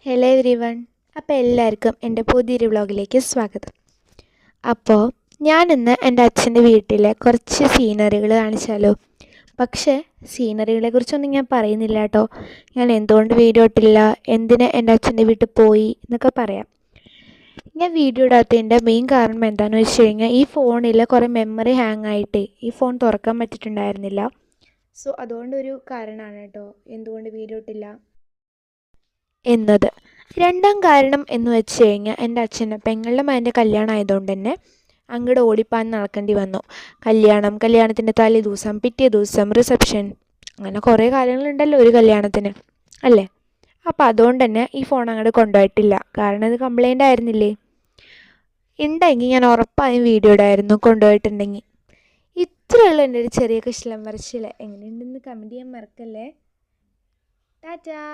Hello every one. അപ്പോൾ എല്ലാവർക്കും എൻ്റെ പുതിയൊരു വ്ളോഗിലേക്ക് സ്വാഗതം. അപ്പോൾ ഞാനിന്ന് എൻ്റെ അച്ഛൻ്റെ വീട്ടിലെ കുറച്ച് സീനറികൾ കാണിച്ചാലോ. പക്ഷേ സീനറികളെ കുറിച്ചൊന്നും ഞാൻ പറയുന്നില്ല കേട്ടോ. ഞാൻ എന്തുകൊണ്ട് വീഡിയോ ഇട്ടില്ല, എന്തിന് എൻ്റെ അച്ഛൻ്റെ വീട്ടിൽ പോയി എന്നൊക്കെ പറയാം. ഞാൻ വീഡിയോ ഇടാത്തതിൻ്റെ മെയിൻ കാരണം എന്താണെന്ന് വെച്ച് കഴിഞ്ഞാൽ ഈ ഫോണിൽ കുറേ മെമ്മറി ഹാങ് ആയിട്ട് ഈ ഫോൺ തുറക്കാൻ പറ്റിയിട്ടുണ്ടായിരുന്നില്ല. സോ അതുകൊണ്ടൊരു കാരണമാണ് കേട്ടോ എന്തുകൊണ്ട് വീഡിയോ ഇട്ടില്ല എന്നത്. രണ്ടാം കാരണം എന്ന് വെച്ച് കഴിഞ്ഞാൽ എൻ്റെ അച്ഛന് പെങ്ങളുടെ മകൻ്റെ കല്യാണം ആയതുകൊണ്ട് തന്നെ അങ്ങോട്ട് ഓടിപ്പാൻ നടക്കേണ്ടി വന്നു. കല്യാണത്തിൻ്റെ തലേ ദിവസം, പിറ്റേ ദിവസം റിസപ്ഷൻ, അങ്ങനെ കുറേ കാര്യങ്ങളുണ്ടല്ലോ ഒരു കല്യാണത്തിന് അല്ലേ. അപ്പോൾ അതുകൊണ്ട് തന്നെ ഈ ഫോൺ അങ്ങോട്ട് കൊണ്ടുപോയിട്ടില്ല. കാരണം ഇത് കംപ്ലൈൻ്റ് ആയിരുന്നില്ലേ. ഉണ്ടെങ്കിൽ ഞാൻ ഉറപ്പായും വീഡിയോ ഇടായിരുന്നു കൊണ്ടുപോയിട്ടുണ്ടെങ്കിൽ. ഇത്രയുള്ള എൻ്റെ ഒരു ചെറിയ കുശലം പറച്ചിൽ എങ്ങനെയുണ്ടെന്ന് കമൻറ്റ് ചെയ്യാൻ മറക്കല്ലേ. ടാറ്റാ.